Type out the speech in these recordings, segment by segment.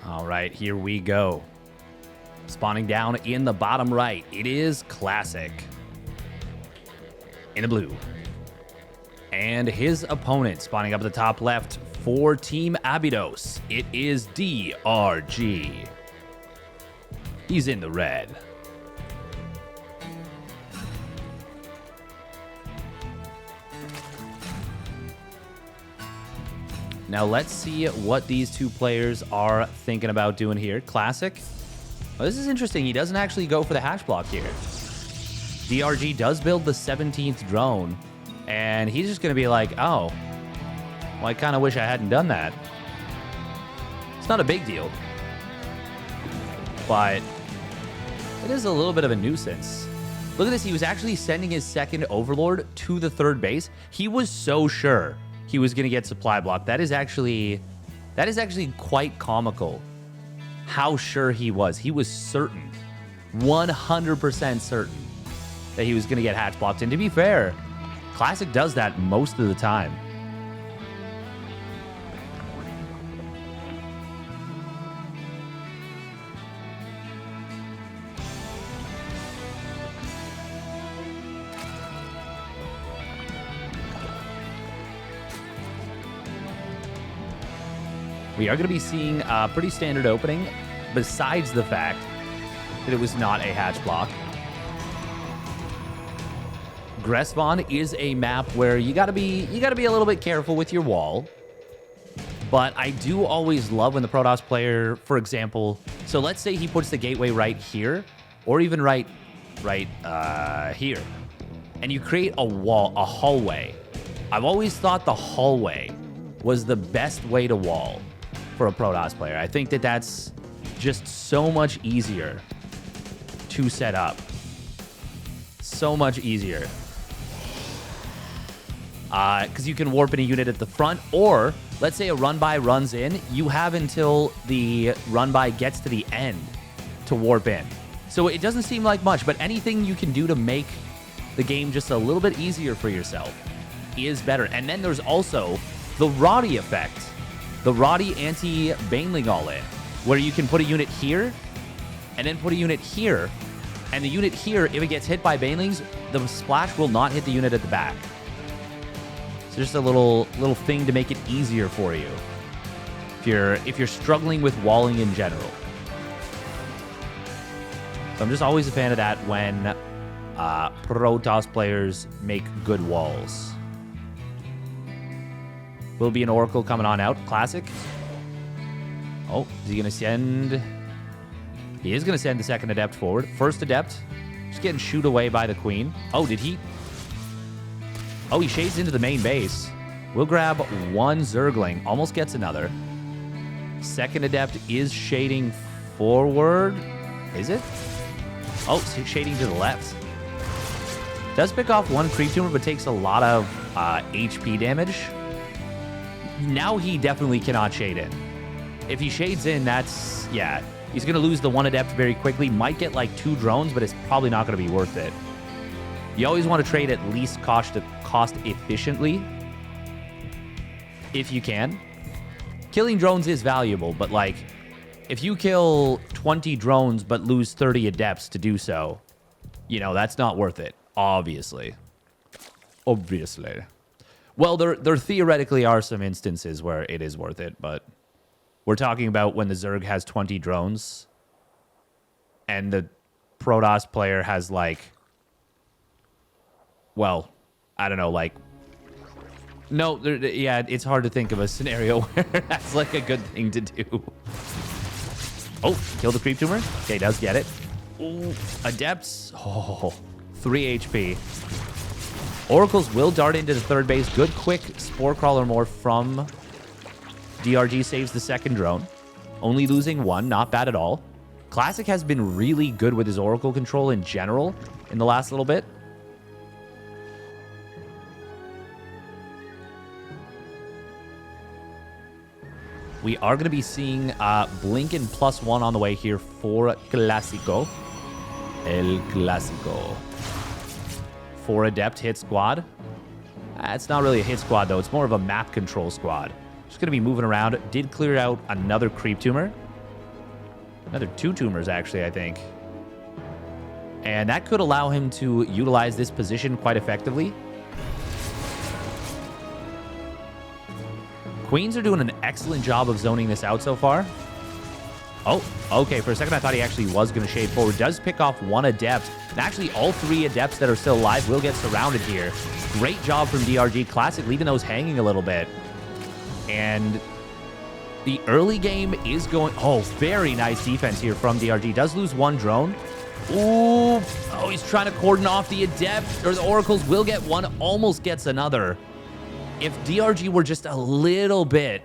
All right, here we go. Spawning down in the bottom right, it is Classic. In the blue. And his opponent spawning up at the top left for Team Abydos. It is DRG. He's in the red. Now let's see what these two players are thinking about doing here. Classic. Well, this is interesting. He doesn't actually go for the hatch block here. DRG does build the 17th drone, and he's just going to be like, oh, well, I kind of wish I hadn't done that. It's not a big deal, but it is a little bit of a nuisance. Look at this. He was actually sending his second Overlord to the third base. He was so sure he was going to get supply block. That is actually quite comical how sure he was. He was certain, 100% certain that he was going to get hatch blocked. And to be fair, Classic does that most of the time. We are going to be seeing a pretty standard opening, besides the fact that it was not a hatch block. Gressvon is a map where you gotta be a little bit careful with your wall. But I do always love when the Protoss player, for example, so let's say he puts the gateway right here, or even right here, and you create a wall, a hallway. I've always thought the hallway was the best way to wall for a Protoss player. I think that that's just so much easier to set up. So much easier. Because you can warp in a unit at the front, or let's say a run-by runs in, you have until the run-by gets to the end to warp in. So it doesn't seem like much, but anything you can do to make the game just a little bit easier for yourself is better. And then there's also the Roddy effect. The Roddy anti-Baneling all-in, where you can put a unit here, and then put a unit here, and the unit here, if it gets hit by Banelings, the splash will not hit the unit at the back. So just a little thing to make it easier for you if you're struggling with walling in general. So I'm just always a fan of that when Protoss players make good walls. Will be an Oracle coming on out. Classic. Oh, is he going to send? He is going to send the second Adept forward. First Adept, just getting shooed away by the Queen. Oh, did he? Oh, he shades into the main base. We'll grab one Zergling. Almost gets another. Second Adept is shading forward. Is it? Oh, shading to the left. Does pick off one creep tumor, but takes a lot of HP damage. Now he definitely cannot shade in. If he shades in, that's, yeah, he's going to lose the one Adept very quickly. Might get like 2 drones, but it's probably not going to be worth it. You always want to trade at least cost efficiently if you can. Killing drones is valuable, but like if you kill 20 drones but lose 30 Adepts to do so, you know, that's not worth it, obviously. Obviously. Well, there theoretically are some instances where it is worth it, but we're talking about when the Zerg has 20 drones and the Protoss player has like, well, I don't know, like, no, yeah, it's hard to think of a scenario where that's like a good thing to do. Oh, kill the creep tumor. Okay, does get it. Ooh, Adepts. Oh, 3 HP. Oracles will dart into the third base. Good, quick Spore Crawler more from DRG. Saves the second drone. Only losing 1. Not bad at all. Classic has been really good with his Oracle control in general in the last little bit. We are going to be seeing Blink and +1 on the way here for Clásico. El Clásico. 4 Adept hit squad. It's not really a hit squad, though. It's more of a map control squad. Just going to be moving around. Did clear out another creep tumor. Another 2 tumors, actually, I think. And that could allow him to utilize this position quite effectively. Queens are doing an excellent job of zoning this out so far. Oh, okay. For a second, I thought he actually was going to shade forward. Does pick off 1 adept. And actually, all 3 adepts that are still alive will get surrounded here. Great job from DRG. Classic, leaving those hanging a little bit. And the early game is going... Oh, very nice defense here from DRG. Does lose 1 drone. Ooh. Oh, he's trying to cordon off the adept. Or the oracles will get 1. Almost gets another. If DRG were just a little bit...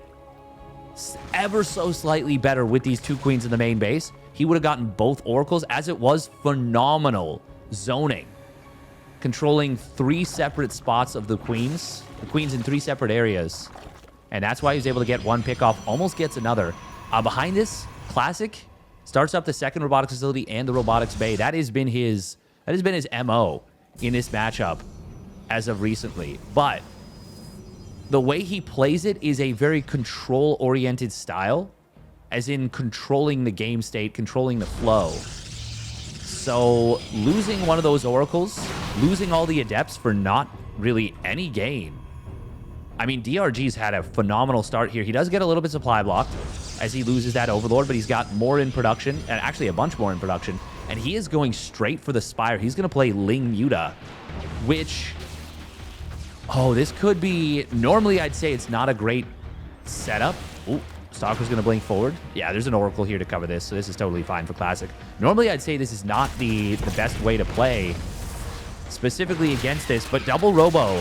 ever so slightly better with these 2 queens in the main base, he would have gotten both oracles, as it was phenomenal zoning. Controlling 3 separate spots of the queens in 3 separate areas. And that's why he was able to get 1 pickoff, almost gets another. Behind this, Classic starts up the second robotics facility and the robotics bay. That has been his MO in this matchup as of recently. But the way he plays it is a very control-oriented style, as in controlling the game state, controlling the flow. So losing one of those oracles, losing all the adepts for not really any gain. I mean, DRG's had a phenomenal start here. He does get a little bit supply blocked as he loses that overlord, but he's got more in production, and actually a bunch more in production. And he is going straight for the Spire. He's going to play Ling Muta, which... Oh, this could be... Normally, I'd say it's not a great setup. Ooh, Stalker's going to blink forward. Yeah, there's an Oracle here to cover this, so this is totally fine for Classic. Normally, I'd say this is not the best way to play specifically against this, but double Robo,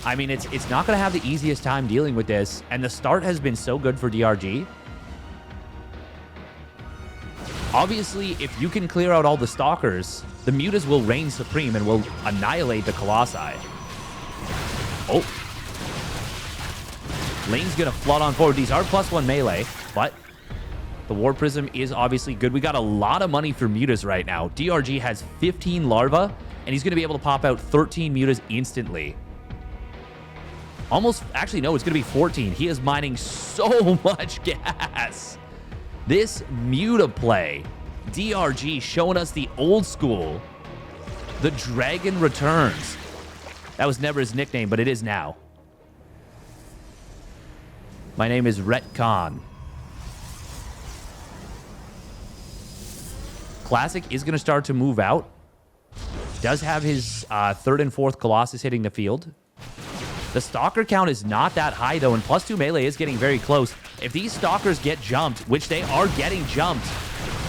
I mean, it's not going to have the easiest time dealing with this, and the start has been so good for DRG. Obviously, if you can clear out all the Stalkers, the Mutas will reign supreme and will annihilate the Colossi. Oh. Lane's going to flood on forward. These are +1 melee, but the War Prism is obviously good. We got a lot of money for Mutas right now. DRG has 15 larvae, and he's going to be able to pop out 13 Mutas instantly. Almost, actually, no, it's going to be 14. He is mining so much gas. This Muta play, DRG showing us the old school. The Dragon returns. That was never his nickname, but it is now. My name is Retcon. Classic is going to start to move out. Does have his 3rd and 4th Colossus hitting the field. The Stalker count is not that high, though, and +2 melee is getting very close. If these Stalkers get jumped, which they are getting jumped...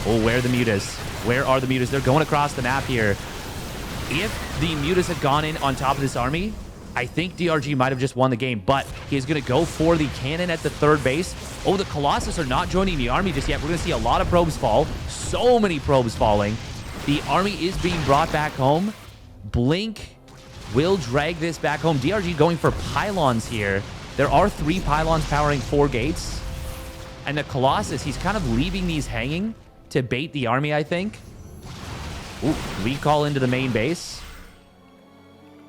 Oh, where are the Mutas? Where are the Mutas? They're going across the map here. If the Mutas had gone in on top of this army, I think DRG might have just won the game, but he's going to go for the cannon at the 3rd base. Oh, the Colossus are not joining the army just yet. We're going to see a lot of probes fall. So many probes falling. The army is being brought back home. Blink will drag this back home. DRG going for pylons here. There are 3 pylons powering 4 gates. And the Colossus, he's kind of leaving these hanging to bait the army, I think. Ooh, recall into the main base.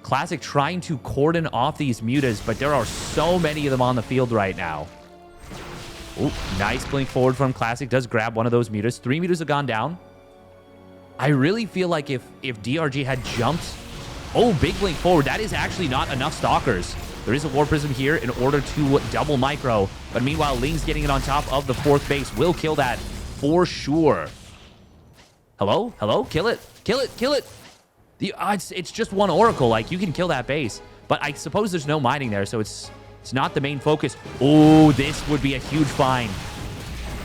Classic trying to cordon off these Mutas, but there are so many of them on the field right now. Ooh, nice blink forward from Classic. Does grab one of those Mutas. 3 Mutas have gone down. I really feel like if DRG had jumped... Oh, big blink forward. That is actually not enough Stalkers. There is a War Prism here in order to double micro. But meanwhile, Ling's getting it on top of the 4th base. Will kill that for sure. Hello? Hello? Kill it. Kill it. Kill it. It's just 1 Oracle. Like, you can kill that base. But I suppose there's no mining there, so it's not the main focus. Oh, this would be a huge find.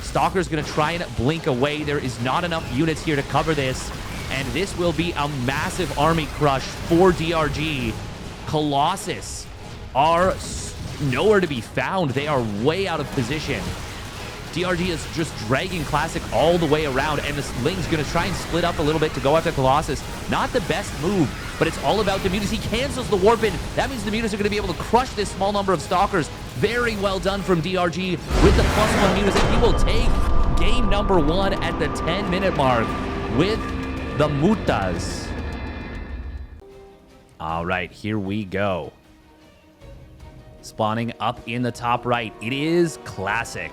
Stalker's going to try and blink away. There is not enough units here to cover this. And this will be a massive army crush for DRG. Colossus are nowhere to be found. They are way out of position. DRG is just dragging Classic all the way around, and this Ling's going to try and split up a little bit to go after Colossus. Not the best move, but it's all about the Mutas. He cancels the Warp-In. That means the Mutas are going to be able to crush this small number of Stalkers. Very well done from DRG with the +1 Mutas, and he will take game number 1 at the 10-minute mark with the Mutas. All right, here we go. Spawning up in the top right, it is Classic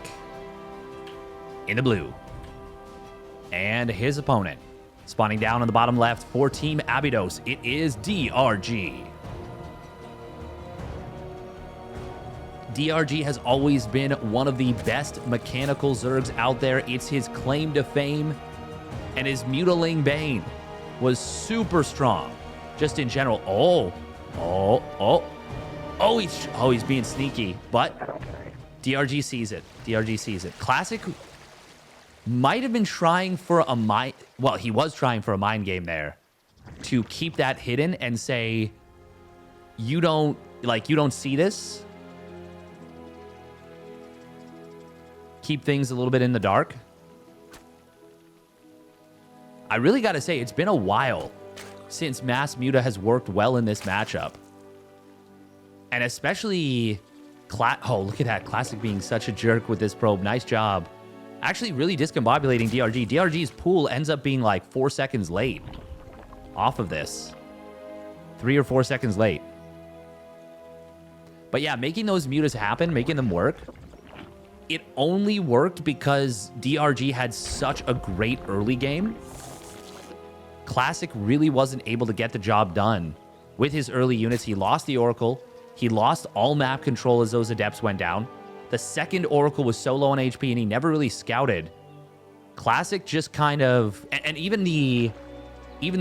in the blue. And his opponent. Spawning down on the bottom left for Team Abydos, it is DRG. DRG has always been one of the best mechanical Zergs out there. It's his claim to fame. And his Mutiling Bane was super strong. Just in general. He's being sneaky. But DRG sees it. DRG sees it. Classic might have been trying for a mind... Well, he was trying for a mind game there. To keep that hidden and say, you don't see this. Keep things a little bit in the dark. I really got to say, it's been a while since MASS MUTA has worked well in this matchup. And especially... Oh, look at that. Classic being such a jerk with this probe. Nice job. Actually really discombobulating DRG. DRG's pool ends up being like 4 seconds late off of this. 3 or 4 seconds late. But yeah, making those mutas happen, making them work, it only worked because DRG had such a great early game. Classic really wasn't able to get the job done with his early units. He lost the Oracle. He lost all map control as those Adepts went down. The second Oracle was so low on HP, and he never really scouted. Classic just kind of... And even the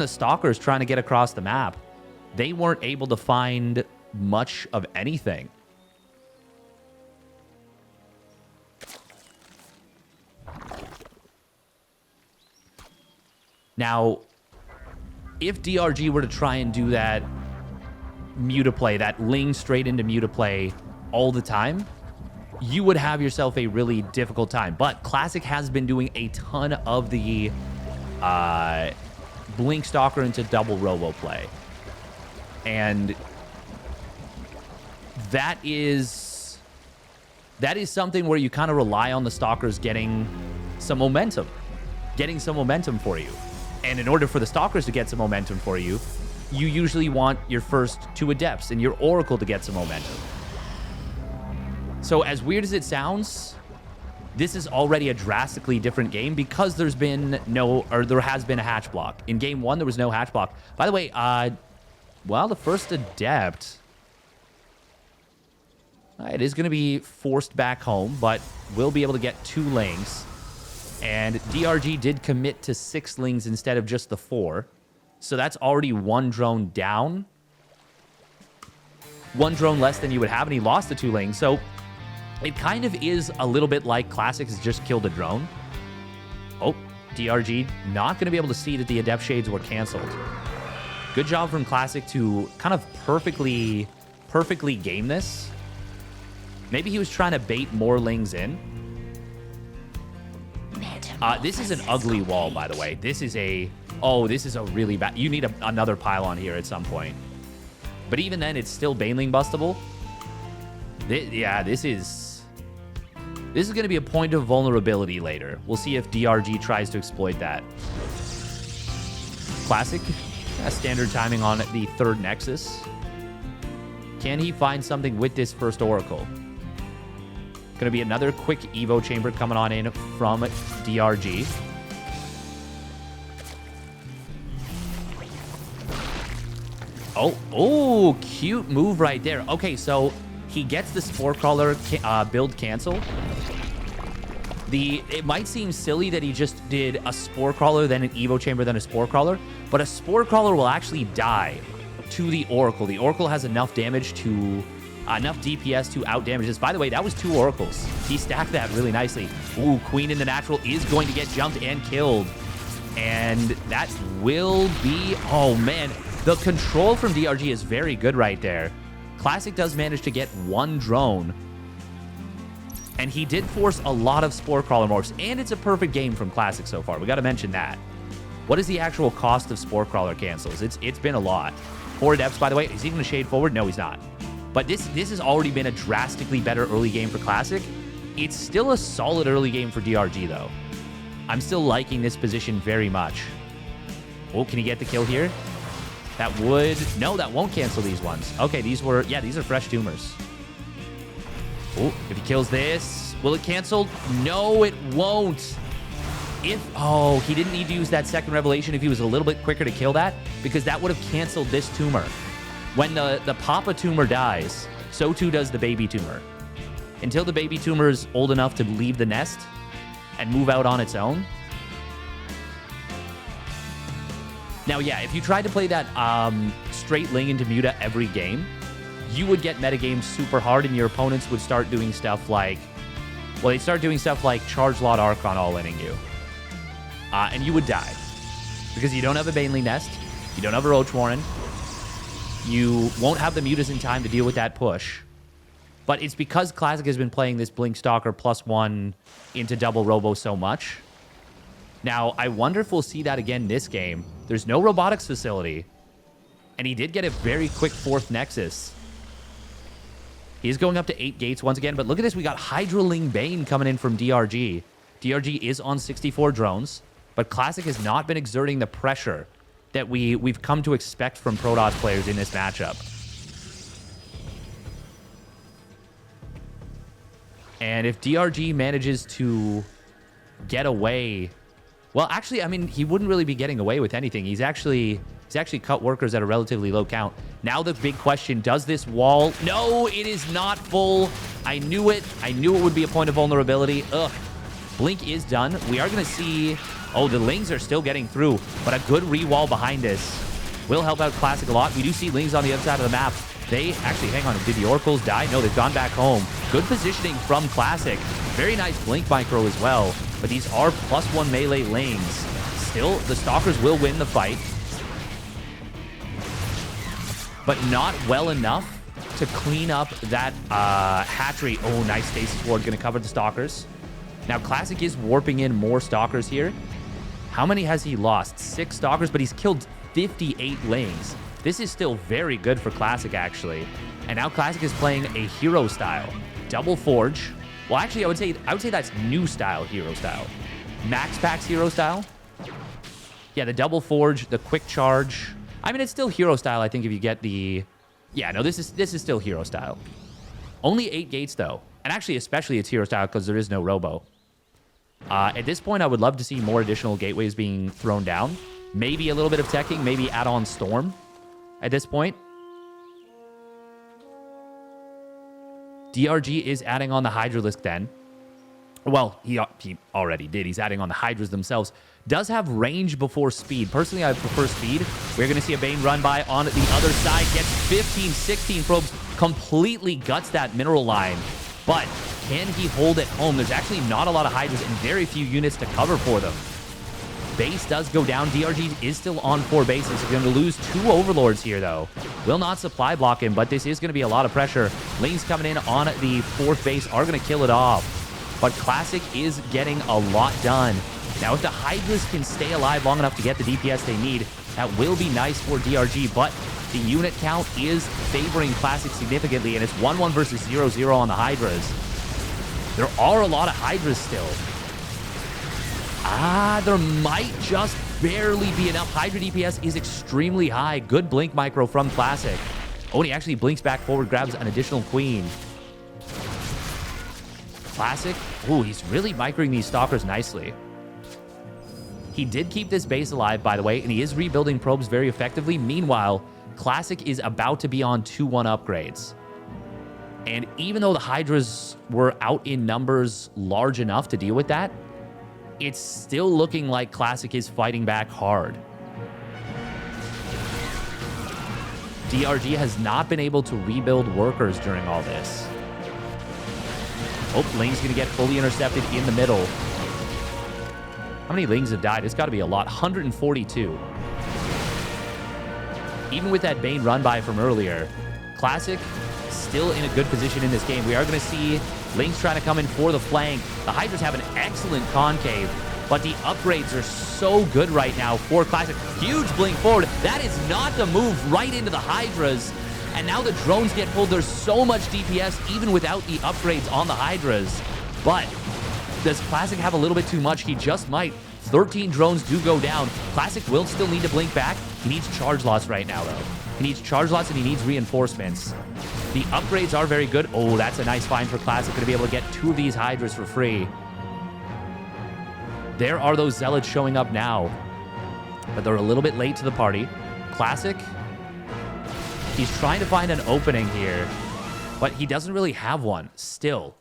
Stalkers trying to get across the map, they weren't able to find much of anything. Now, if DRG were to try and do that Muta play, that Ling straight into Muta play all the time, you would have yourself a really difficult time. But Classic has been doing a ton of the Blink Stalker into double Robo play. And that is something where you kind of rely on the Stalkers getting some momentum. Getting some momentum for you. And in order for the Stalkers to get some momentum for you, you usually want your first 2 Adepts and your Oracle to get some momentum. So as weird as it sounds, this is already a drastically different game because there has been a hatch block. In game 1, there was no hatch block. By the way, well, the first Adept, it is going to be forced back home, but we'll be able to get 2 Lings. And DRG did commit to 6 Lings instead of just the 4. So that's already 1 drone down. 1 drone less than you would have, and he lost the 2 Lings. So it kind of is a little bit like Classic has just killed a drone. Oh, DRG not going to be able to see that the Adept Shades were canceled. Good job from Classic to kind of perfectly game this. Maybe he was trying to bait more Lings in. This is an ugly wall, by the way. This is a really bad... You need another pylon here at some point. But even then, it's still Baneling bustable. This is going to be a point of vulnerability later. We'll see if DRG tries to exploit that. Classic. Standard timing on the 3rd Nexus. Can he find something with this first Oracle? Going to be another quick Evo chamber coming on in from DRG. Oh, cute move right there. Okay, so he gets the Spore Crawler build cancel. It might seem silly that he just did a Spore Crawler, then an Evo chamber, then a Spore Crawler, but a Spore Crawler will actually die to the Oracle. The Oracle has enough damage to... enough DPS to out-damage this. By the way, that was 2 Oracles. He stacked that really nicely. Ooh, Queen in the natural is going to get jumped and killed. And that will be... Oh, man. The control from DRG is very good right there. Classic does manage to get 1 drone. And he did force a lot of Spore Crawler morphs. And it's a perfect game from Classic so far. We got to mention that. What is the actual cost of Spore Crawler cancels? It's been a lot. 4 Adepts, by the way. Is he going to shade forward? No, he's not. But this has already been a drastically better early game for Classic. It's still a solid early game for DRG, though. I'm still liking this position very much. Oh, can he get the kill here? That would... No, that won't cancel these ones. Okay, these are fresh tumors. Oh, if he kills this, will it cancel? No, it won't. Oh, he didn't need to use that second revelation if he was a little bit quicker to kill that, because that would have canceled this tumor. When the papa tumor dies, so too does the baby tumor. Until the baby tumor is old enough to leave the nest and move out on its own. Now, yeah, if you tried to play that straight Ling into Muta every game, you would get metagames super hard, and your opponents would start doing stuff like, well, they'd start doing stuff like Charge Lot Archon all-inning you. And you would die. Because you don't have a Baneley Nest, you don't have a Roach Warren, you won't have the Mutas in time to deal with that push. But it's because Classic has been playing this Blink Stalker +1 into double Robo so much. Now, I wonder if we'll see that again this game. There's no robotics facility. And he did get a very quick 4th Nexus. He's going up to 8 gates once again. But look at this. We got Hydraling Bane coming in from DRG. DRG is on 64 drones. But Classic has not been exerting the pressure that we've come to expect from Protoss players in this matchup. And if DRG manages to get away... Well, actually, I mean, he wouldn't really be getting away with anything. He's actually cut workers at a relatively low count. Now the big question, does this wall... No, it is not full. I knew it. I knew it would be a point of vulnerability. Ugh. Blink is done. We are going to see... Oh, the Lings are still getting through, but a good re-wall behind this will help out Classic a lot. We do see Lings on the other side of the map. They actually, hang on, did the Oracles die? No, they've gone back home. Good positioning from Classic. Very nice Blink micro as well, but these are +1 melee Lings. Still, the Stalkers will win the fight, but not well enough to clean up that hatchery. Oh, nice Stasis Ward, going to cover the Stalkers. Now, Classic is warping in more Stalkers here. How many has he lost? 6 Stalkers, but he's killed 58 Lings. This is still very good for Classic, actually. And now Classic is playing a hero style. Double Forge. Well, actually, I would say that's new style hero style. Max Packs hero style. Yeah, the Double Forge, the Quick Charge. I mean, it's still hero style, I think, if you get the... Yeah, no, this is still hero style. Only 8 gates, though. And actually, especially it's hero style because there is no Robo. At this point, I would love to see more additional gateways being thrown down. Maybe a little bit of teching, maybe add-on Storm at this point. DRG is adding on the Hydralisk then. Well, he already did. He's adding on the Hydras themselves. Does have range before speed. Personally, I prefer speed. We're going to see a Bane run by on the other side. Gets 15, 16 probes. Completely guts that mineral line. But can he hold it home? There's actually not a lot of Hydras and very few units to cover for them. Base does go down. DRG is still on 4 bases. He's going to lose 2 Overlords here, though. Will not supply block him, but this is going to be a lot of pressure. Lanes coming in on the 4th base are going to kill it off. But Classic is getting a lot done. Now, if the Hydras can stay alive long enough to get the DPS they need, that will be nice for DRG, but the unit count is favoring Classic significantly, and it's 1-1 versus 0-0 on the Hydras. There are a lot of Hydras still. There might just barely be enough. Hydra DPS is extremely high. Good Blink micro from Classic. Oh, and he actually blinks back forward, grabs an additional Queen. Classic. Ooh, he's really microing these Stalkers nicely. He did keep this base alive, by the way, and he is rebuilding probes very effectively. Meanwhile, Classic is about to be on 2-1 upgrades. And even though the Hydras were out in numbers large enough to deal with that, it's still looking like Classic is fighting back hard. DRG has not been able to rebuild workers during all this. Oh, Ling's going to get fully intercepted in the middle. How many Lings have died? It's got to be a lot. 142. Even with that Bane run by from earlier, Classic still in a good position in this game. We are going to see Lings trying to come in for the flank. The Hydras have an excellent concave, but the upgrades are so good right now for Classic. Huge blink forward. That is not the move, right into the Hydras. And now the drones get pulled. There's so much DPS even without the upgrades on the Hydras. But does Classic have a little bit too much? He just might. 13 drones do go down. Classic will still need to blink back. He needs charge loss right now, though. He needs charge loss and he needs reinforcements. The upgrades are very good. Oh, that's a nice find for Classic. Going to be able to get 2 of these Hydras for free. There are those zealots showing up now, but they're a little bit late to the party. Classic, he's trying to find an opening here, but he doesn't really have one. Still,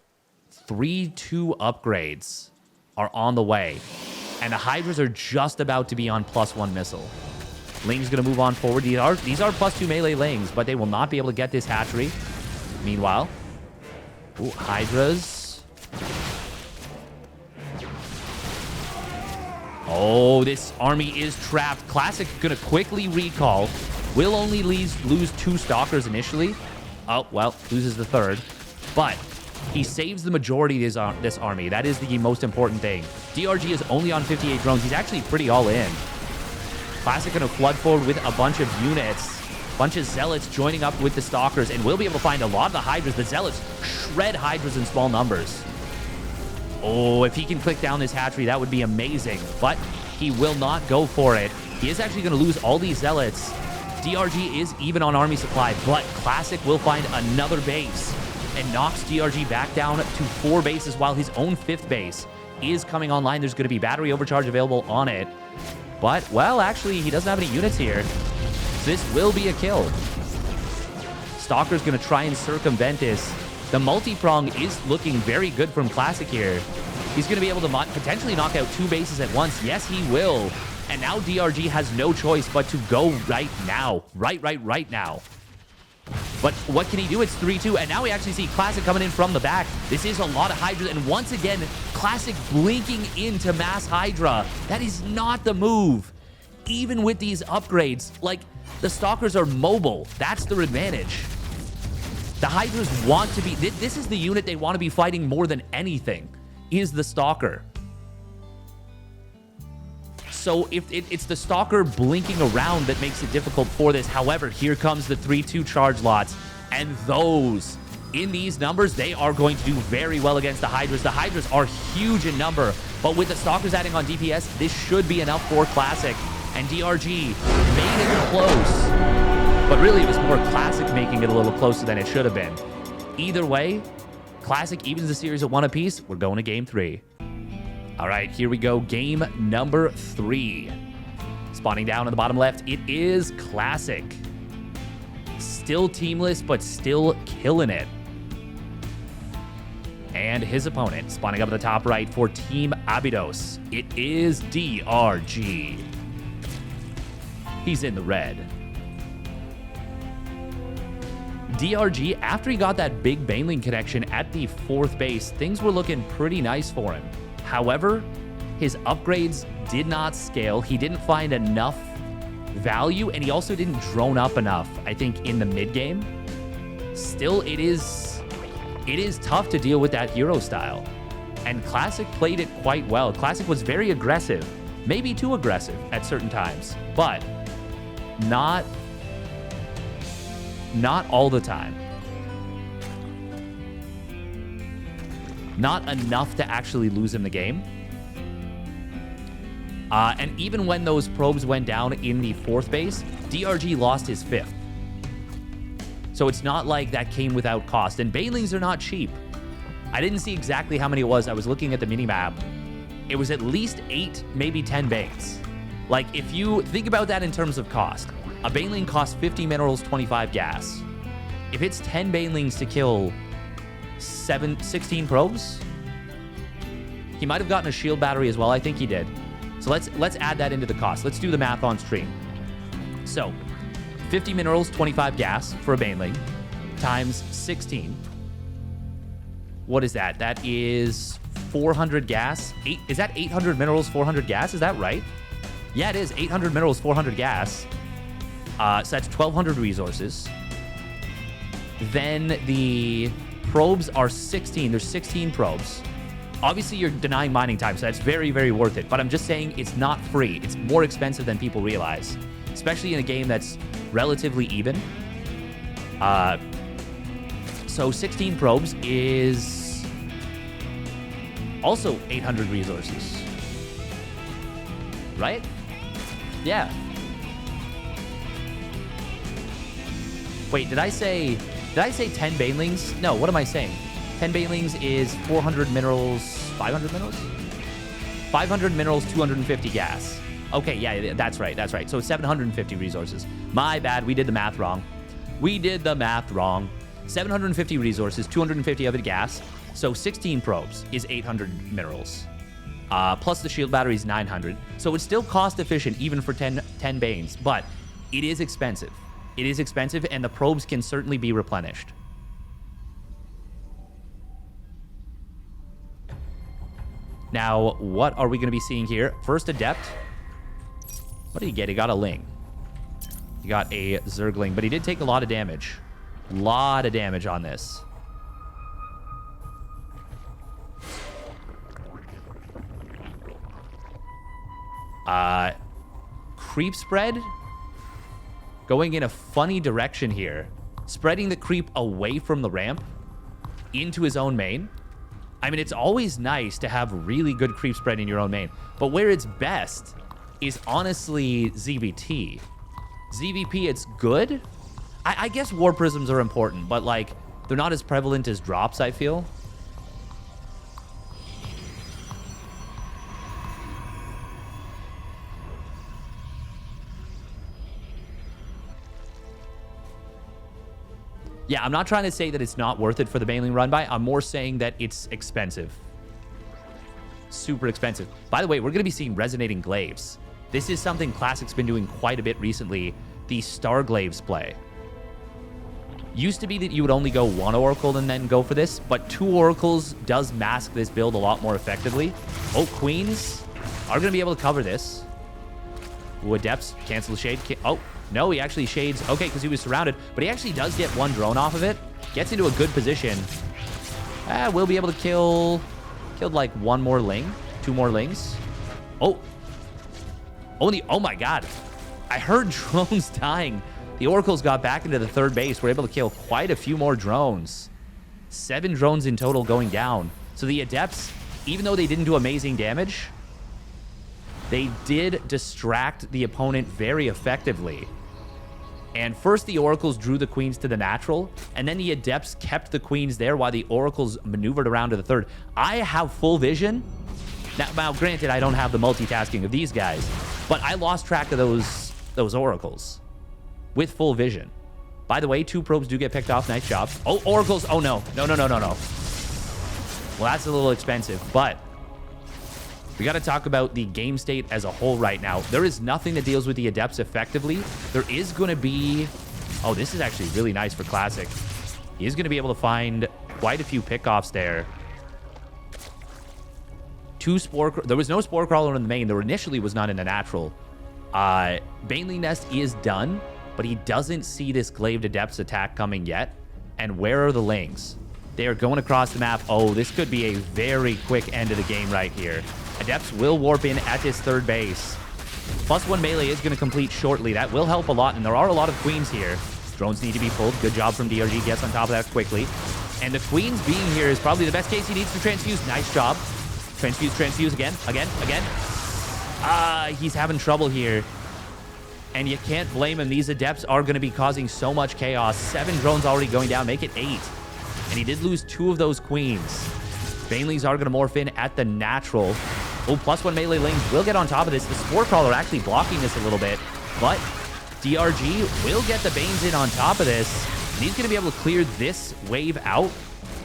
3-2 upgrades are on the way, and the Hydras are just about to be on +1 missile. Ling's going to move on forward. These are +2 melee Lings, but they will not be able to get this hatchery. Meanwhile, ooh, Hydras. Oh, this army is trapped. Classic going to quickly recall. Will only lose 2 Stalkers initially. Oh, well, loses the 3rd. But he saves the majority of this army. That is the most important thing. DRG is only on 58 drones. He's actually pretty all in. Classic going to flood forward with a bunch of units. Bunch of Zealots joining up with the Stalkers, and we'll be able to find a lot of the Hydras. The Zealots shred Hydras in small numbers. Oh, if he can click down this hatchery, that would be amazing. But he will not go for it. He is actually going to lose all these Zealots. DRG is even on army supply, but Classic will find another base and knocks DRG back down to 4 bases while his own 5th base is coming online. There's going to be battery overcharge available on it. But, well, actually, he doesn't have any units here. So this will be a kill. Stalker's going to try and circumvent this. The multi-prong is looking very good from Classic here. He's going to be able to potentially knock out 2 bases at once. Yes, he will. And now DRG has no choice but to go right now. Right now. But what can he do? It's 3-2. And now we actually see Classic coming in from the back. This is a lot of Hydra. And once again, Classic blinking into Mass Hydra. That is not the move. Even with these upgrades, like, the Stalkers are mobile. That's their advantage. The Hydras want to be... This is the unit they want to be fighting more than anything, is the Stalker. So if it's the Stalker blinking around that makes it difficult for this. However, here comes the 3-2 charge lots. And those, in these numbers, they are going to do very well against the Hydras. The Hydras are huge in number. But with the Stalkers adding on DPS, this should be enough for Classic. And DRG made it close. But really, it was more Classic making it a little closer than it should have been. Either way, Classic evens the series at 1 apiece. We're going to game 3. All right, here we go. Game number 3. Spawning down on the bottom left, it is Classic. Still teamless, but still killing it. And his opponent, spawning up at the top right for Team Abydos, it is DRG. He's in the red. DRG, after he got that big Baneling connection at the 4th base, things were looking pretty nice for him. However, his upgrades did not scale. He didn't find enough value, and he also didn't drone up enough, I think, in the mid game. Still, it is tough to deal with that hero style. And Classic played it quite well. Classic was very aggressive, maybe too aggressive at certain times, but not all the time. Not enough to actually lose him the game. And even when those probes went down in the 4th base, DRG lost his 5th. So it's not like that came without cost. And Banelings are not cheap. I didn't see exactly how many it was. I was looking at the minimap. It was at least 8, maybe 10 Banes. Like, if you think about that in terms of cost, a Baneling costs 50 minerals, 25 gas. If it's 10 Banelings to kill 16 probes, he might have gotten a shield battery as well. I think he did. So let's add that into the cost. Let's do the math on stream. So 50 minerals, 25 gas for a Baneling times 16. What is that? That is 400 gas. Is that 800 minerals, 400 gas? Is that right? Yeah, it is. 800 minerals, 400 gas. So that's 1,200 resources. Then the probes are 16. There's 16 probes. Obviously, you're denying mining time, so that's very, very worth it. But I'm just saying it's not free. It's more expensive than people realize, especially in a game that's relatively even. So 16 probes is also 800 resources. Right? Yeah. Wait, did I say 10 Banelings? No, what am I saying? 10 Banelings is 400 minerals, 500 minerals? 500 minerals, 250 gas. Okay, yeah, that's right. That's right. So 750 resources. My bad. We did the math wrong. We did the math wrong. 750 resources, 250 of it gas. So 16 probes is 800 minerals. Plus the shield battery is 900. So it's still cost efficient even for 10 Banes, but it is expensive. It is expensive, and the probes can certainly be replenished. Now, what are we going to be seeing here? First Adept. What did he get? He got a Ling. He got a Zergling, but he did take a lot of damage. A lot of damage on this. Creep spread? Going in a funny direction here. Spreading the creep away from the ramp into his own main. I mean, it's always nice to have really good creep spread in your own main, but where it's best is honestly ZVT. ZVP, it's good. I guess War Prisms are important, but like, they're not as prevalent as drops, I feel. Yeah, I'm not trying to say that it's not worth it for the Baneling run by. I'm more saying that it's expensive. Super expensive. By the way, we're going to be seeing Resonating Glaives. This is something Classic's been doing quite a bit recently. The Star Glaives play. Used to be that you would only go one Oracle and then go for this, but 2 Oracles does mask this build a lot more effectively. Oh, Queens are going to be able to cover this. Ooh, Adepts, cancel the Shade. Oh. No, he actually shades. Okay, because he was surrounded. But he actually does get 1 drone off of it. Gets into a good position. We'll be able to kill... Killed like 1 more Ling. 2 more Lings. Oh. Oh my god. I heard drones dying. The Oracles got back into the 3rd base. We're able to kill quite a few more drones. 7 drones in total going down. So the Adepts, even though they didn't do amazing damage, they did distract the opponent very effectively. And first, the Oracles drew the Queens to the natural, and then the Adepts kept the Queens there while the Oracles maneuvered around to the 3rd. I have full vision. Now, granted, I don't have the multitasking of these guys, but I lost track of those Oracles with full vision. By the way, 2 probes do get picked off. Nice job. Oh, Oracles. Oh, no. No. Well, that's a little expensive, but we got to talk about the game state as a whole right now. There is nothing that deals with the Adepts effectively. There is going to be... Oh, this is actually really nice for Classic. He is going to be able to find quite a few pickoffs there. 2 Spore... There was no Spore Crawler in the main. There initially was none in the natural. Baneling Nest is done, but he doesn't see this Glaved Adepts attack coming yet. And where are the Lings? They are going across the map. Oh, this could be a very quick end of the game right here. Adepts will warp in at this 3rd base. +1 melee is going to complete shortly. That will help a lot, and there are a lot of Queens here. Drones need to be pulled. Good job from DRG. Gets on top of that quickly. And the Queens being here is probably the best case. He needs to transfuse. Nice job. Transfuse again. He's having trouble here. And you can't blame him. These Adepts are going to be causing so much chaos. 7 drones already going down. Make it 8. And he did lose 2 of those Queens. Banelings are going to morph in at the natural. Oh, +1 melee Lings will get on top of this. The Spore Crawler actually blocking this a little bit. But DRG will get the Banes in on top of this. And he's going to be able to clear this wave out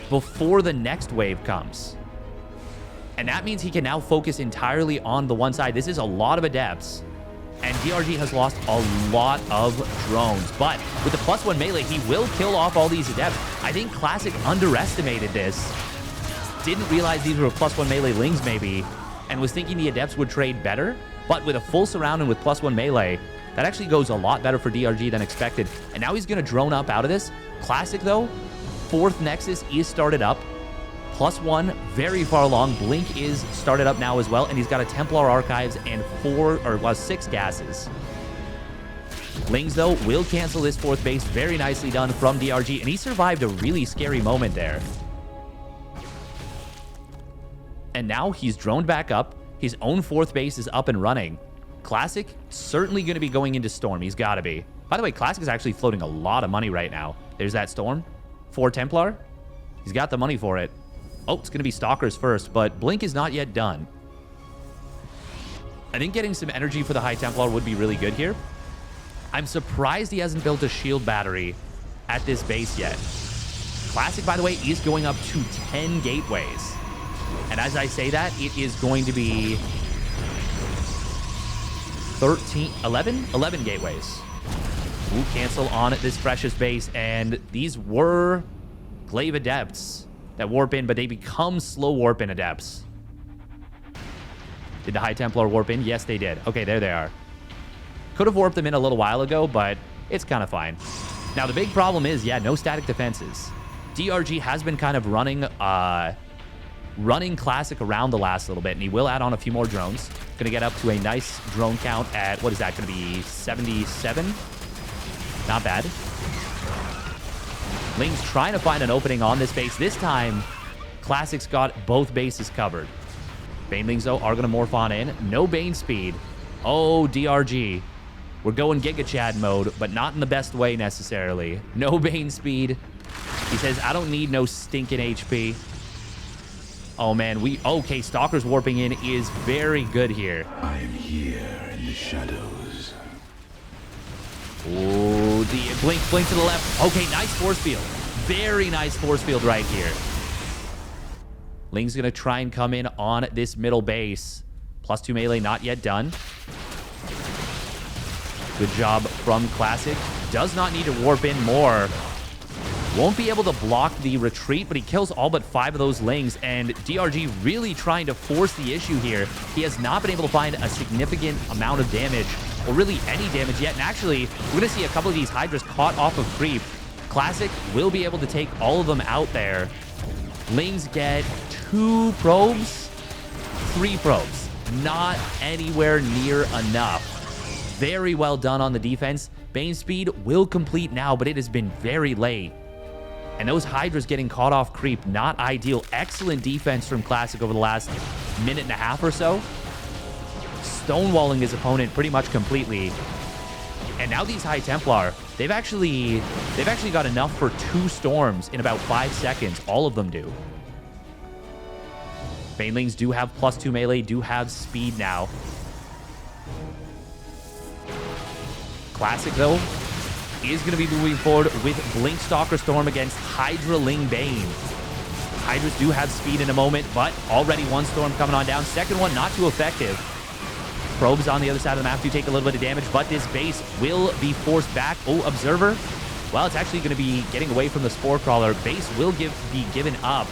before the next wave comes. And that means he can now focus entirely on the one side. This is a lot of Adepts. And DRG has lost a lot of drones. But with the +1 melee, he will kill off all these Adepts. I think Classic underestimated this. Didn't realize these were +1 melee Lings maybe, and was thinking the Adepts would trade better. But with a full surround and with +1 melee, that actually goes a lot better for DRG than expected. And now he's going to drone up out of this. Classic, though, 4th Nexus is started up. +1, very far along. Blink is started up now as well, and he's got a Templar Archives and 6 gases. Lings, though, will cancel this 4th base. Very nicely done from DRG, and he survived a really scary moment there. And now he's droned back up. His own 4th base is up and running. Classic, certainly going to be going into Storm. He's got to be. By the way, Classic is actually floating a lot of money right now. There's that Storm. 4 Templar. He's got the money for it. Oh, it's going to be Stalkers first, but Blink is not yet done. I think getting some energy for the High Templar would be really good here. I'm surprised he hasn't built a shield battery at this base yet. Classic, by the way, is going up to 10 gateways. And as I say that, it is going to be 11 gateways. Ooh, cancel on this precious base. And these were Glaive Adepts that warp in, but they become slow warp in Adepts. Did the High Templar warp in? Yes, they did. Okay, there they are. Could have warped them in a little while ago, but it's kind of fine. Now, the big problem is, yeah, no static defenses. DRG has been kind of running Classic around the last little bit, and he will add on a few more drones. Going to get up to a nice drone count at, what is that going to be, 77? Not bad. Ling's trying to find an opening on this base. This time, Classic's got both bases covered. Banelings, though, are going to morph on in. No Bane speed. Oh, DRG. We're going Giga Chad mode, but not in the best way necessarily. No Bane speed. He says, I don't need no stinking HP. Oh, man. Okay, Stalker's warping in is very good here. I am here in the shadows. Oh, the blink to the left. Okay, nice force field. Very nice force field right here. Ling's going to try and come in on this middle base. +2 melee not yet done. Good job from Classic. Does not need to warp in more. Won't be able to block the retreat, but he kills all but 5 of those Lings, and DRG really trying to force the issue here. He has not been able to find a significant amount of damage, or really any damage yet, and actually, we're going to see a couple of these Hydras caught off of creep. Classic will be able to take all of them out there. Lings get 2 probes, 3 probes. Not anywhere near enough. Very well done on the defense. Bane speed will complete now, but it has been very late. And those Hydras getting caught off creep, not ideal. Excellent defense from Classic over the last minute and a half or so. Stonewalling his opponent pretty much completely. And now these High Templar, they've actually got enough for 2 storms in about 5 seconds. All of them do. Banelings do have +2 melee, do have speed now. Classic, though, is going to be moving forward with Blink Stalker Storm against Hydra Ling Bane. Hydras do have speed in a moment, but already 1 storm coming on down. Second one, not too effective. Probes on the other side of the map do take a little bit of damage, but this base will be forced back. Oh, Observer. Well, it's actually going to be getting away from the Spore Crawler. Base will be given up.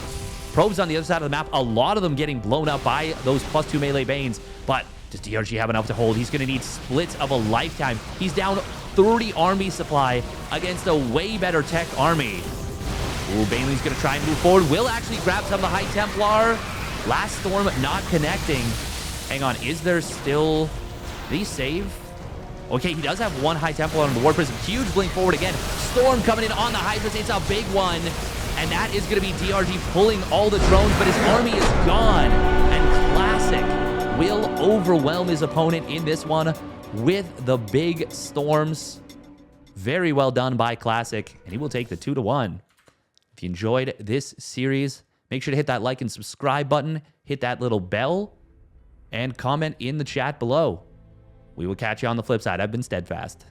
Probes on the other side of the map, a lot of them getting blown up by those +2 melee Banes, but does DRG have enough to hold? He's going to need splits of a lifetime. He's down 30 army supply against a way better tech army. Ooh, Baneling's going to try and move forward. Will actually grab some of the High Templar. Last storm not connecting. Hang on, is there still... Did he save? Okay, he does have 1 High Templar on the War Prism. Huge blink forward again. Storm coming in on the Hydras. It's a big one. And that is going to be DRG pulling all the drones, but his army is gone. And Classic will overwhelm his opponent in this one with the big storms. Very well done by Classic, and he will take the 2-1. If you enjoyed this series, make sure to hit that like and subscribe button, hit that little bell, and comment in the chat below. We will catch you on the flip side. I've been Steadfast.